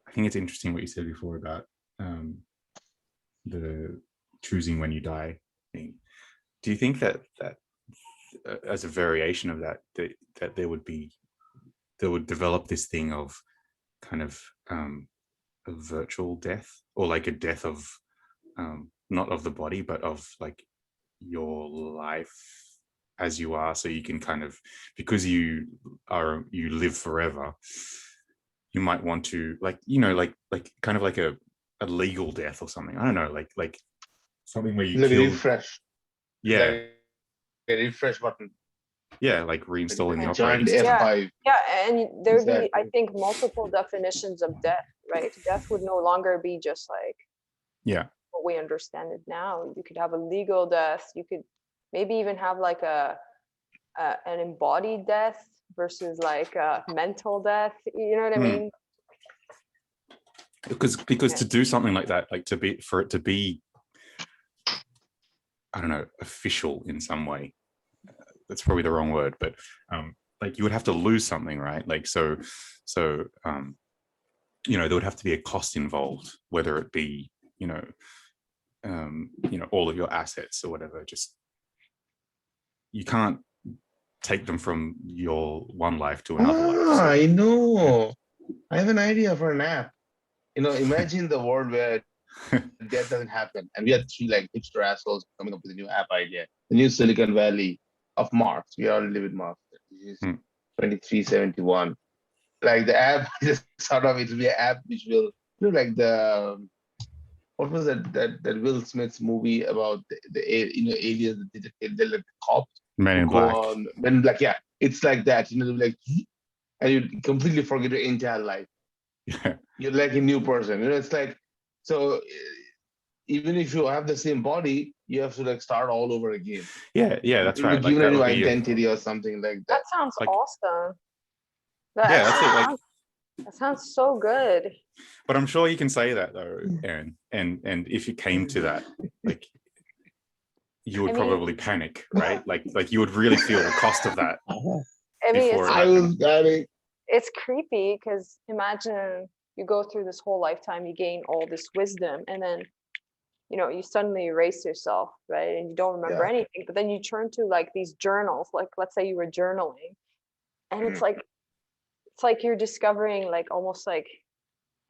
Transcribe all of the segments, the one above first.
I think it's interesting what you said before about the choosing when you die thing. Do you think that as a variation of that there would develop this thing of kind of a virtual death, or like a death of not of the body but of like your life as you are, so you can kind of, because you live forever, you might want to, like, like kind of like a legal death or something. I don't know, like something where you like kill, refresh, yeah, like a refresh button, yeah, like reinstalling the like a operating giant system. Yeah, F5. yeah, and there'd be, I Exactly. think, multiple definitions of death, right? Death would no longer be just like Yeah. what we understand it now. You could have a legal death. You could maybe even have like an embodied death versus like a mental death. You know what I mean? Because Yeah. to do something like that, like for it to be, I don't know, official in some way, that's probably the wrong word, but like you would have to lose something, right? Like so there would have to be a cost involved, whether it be all of your assets or whatever. Just, you can't take them from your one life to another life. So I know. I have an idea for an app. Imagine the world where death doesn't happen, and we are three like hipster assholes coming up with a new app idea. The new Silicon Valley of Mars. We all live in Mars. This is 2371. Like the app, just sort of, it will be an app which will, like the what was that Will Smith's movie about the aliens, they're like the cops Men who in go Black. on Men in Black. Yeah, it's like that. They'll be like, and you completely forget your entire life. Yeah. You're like a new person. It's like, so even if you have the same body, you have to like start all over again. Yeah, that's right. Given Like a that new would be identity or something like that. That sounds like, awesome. yeah, that's it. Like, That sounds so good. but I'm sure you can say that though, Aaron. And if you came to that, like, you would probably panic, right? Like you would really feel the cost of that. I mean, it's creepy because imagine you go through this whole lifetime, you gain all this wisdom, and then you suddenly erase yourself, right? And you don't remember anything. But then you turn to like these journals, like let's say you were journaling, and it's like you're discovering like almost like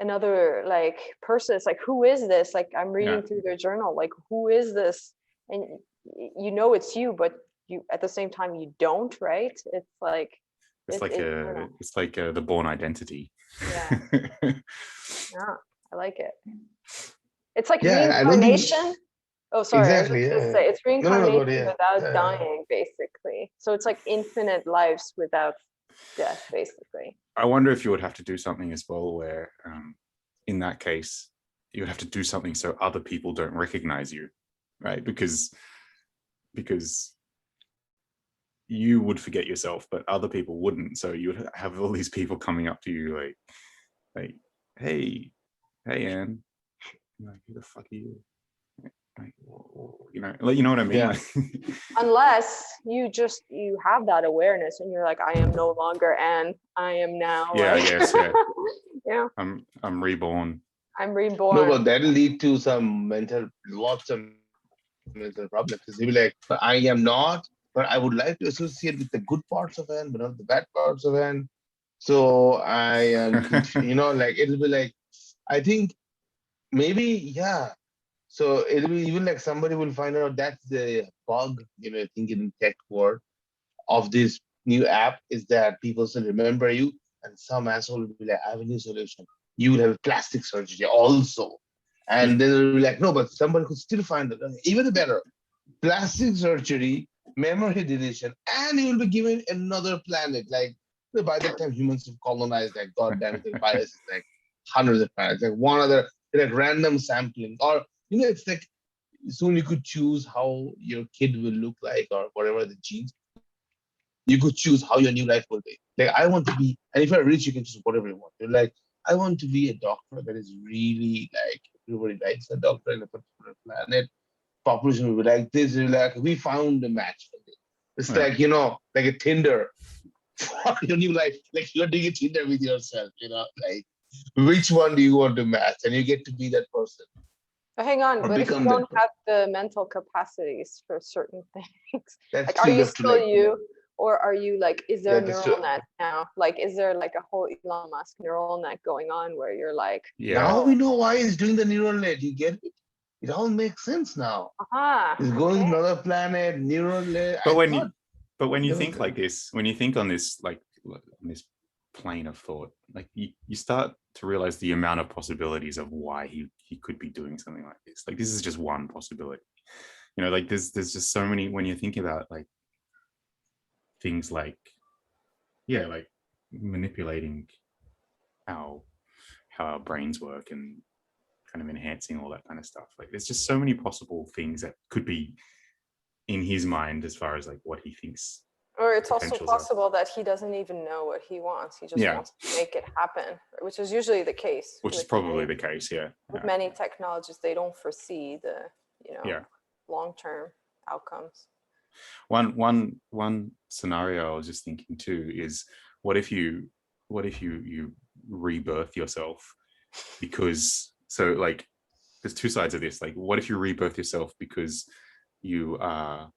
another like person. It's like, who is this? Like I'm reading through their journal, like who is this? And it's you, but you at the same time you don't, right? It's like the Born Identity. Yeah. Yeah, I like it. It's like Yeah, reincarnation. Oh, sorry. Exactly. I was just say it's reincarnation without Yeah. dying, basically. So it's like infinite lives without death, basically. I wonder if you would have to do something as well where, in that case, you would have to do something so other people don't recognize you, right? Because you would forget yourself, but other people wouldn't. So you would have all these people coming up to you like, hey, Anne, like, who the fuck are you? Like, you know what I mean? Yeah. Like, unless you have that awareness and you're like, I am no longer Anne. I am now. Yeah, like, I guess. Yeah. Yeah. I'm reborn. I'm reborn. No, but that'll lead to lots of mental problems. They'll be like, but I am not, but I would like to associate with the good parts of Anne, but not the bad parts of Anne. So I am, like it'll be like, I think maybe, yeah. So it'll be even like somebody will find out that's the bug, I think in tech world of this new app is that people still remember you, and some asshole will be like, I have a new solution. You will have plastic surgery also. And then they'll be like, no, but somebody could still find it. Even better, plastic surgery, memory deletion, and you will be given another planet. Like by that time, humans have colonized like goddamn viruses, like hundreds of planets, like one other, like random sampling. Or it's like soon you could choose how your kid will look like or whatever the genes. You could choose how your new life will be. Like I want to be, and if you're rich, you can choose whatever you want. You're like, I want to be a doctor that is really like everybody likes a doctor in a particular planet. Population will be like this. You're like, we found a match for this. It's like like a Tinder for your new life. Like you're doing a Tinder with yourself. Like which one do you want to match? And you get to be that person. But hang on, Or but if you become don't that have the mental capacities for certain things, That's like, true, are you you have to, still like, you? Or are you like, is there a Yeah, that's neural true. net now? Like, is there like a whole Elon Musk neural net going on where you're like, Yeah. Now we know why he's doing the neural net. You get it? It all makes sense now. aha, He's going okay. to another planet, neural net. But I when thought you there was think a- like this, when you think on this on this plane of thought, like you start to realize the amount of possibilities of why he could be doing something like this. Like this is just one possibility. You know, like there's just so many when you think about like things like like manipulating how our brains work and kind of enhancing all that kind of stuff. Like there's just so many possible things that could be in his mind as far as like what he thinks. Or it's also potentials are. possible that he doesn't even know what he wants. He just Yeah. wants to make it happen, which is usually the case. Which is with probably many- the case, yeah. With Yeah. many technologies, they don't foresee the, Yeah. long-term outcomes. One scenario I was just thinking too is what if you rebirth yourself because so like there's two sides of this. Like what if you rebirth yourself because you are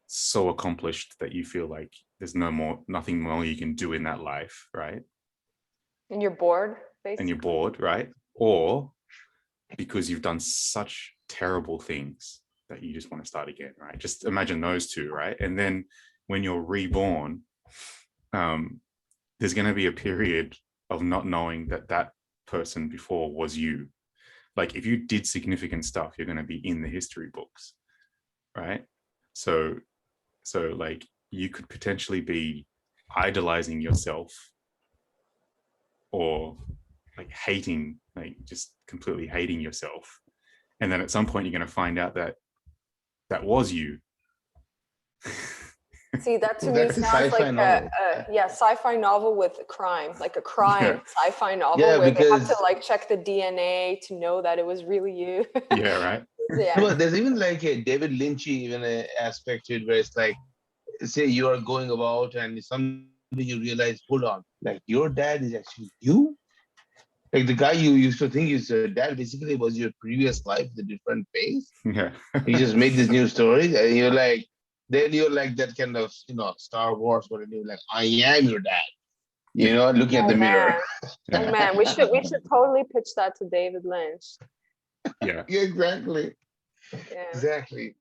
so accomplished that you feel like there's nothing more you can do in that life, right? And you're bored, basically. And you're bored, right? Or because you've done such terrible things that you just want to start again, right? Just imagine those two, right? And then when you're reborn, there's going to be a period of not knowing that person before was you. Like if you did significant stuff, you're going to be in the history books, right? So like you could potentially be idolizing yourself or like hating, like just completely hating yourself. And then at some point you're going to find out that was you. See, that to me That's a sounds sci-fi like novel. sci-fi novel with a crime, like a crime sci-fi novel Yeah, where they have to because- like check the DNA to know that it was really you. Yeah, right. Yeah. No, there's even like a David Lynchy even a aspect to it where it's like, say you are going about and someday you realize, hold on, like your dad is actually you. Like the guy you used to think is your dad basically was your previous life, the different face. Yeah. You just made this new story, and you're like, then you're like that kind of, Star Wars, where you're like, I am your dad. Looking at the mirror. Oh man, we should totally pitch that to David Lynch. Yeah. Yeah, exactly. Yeah. Exactly.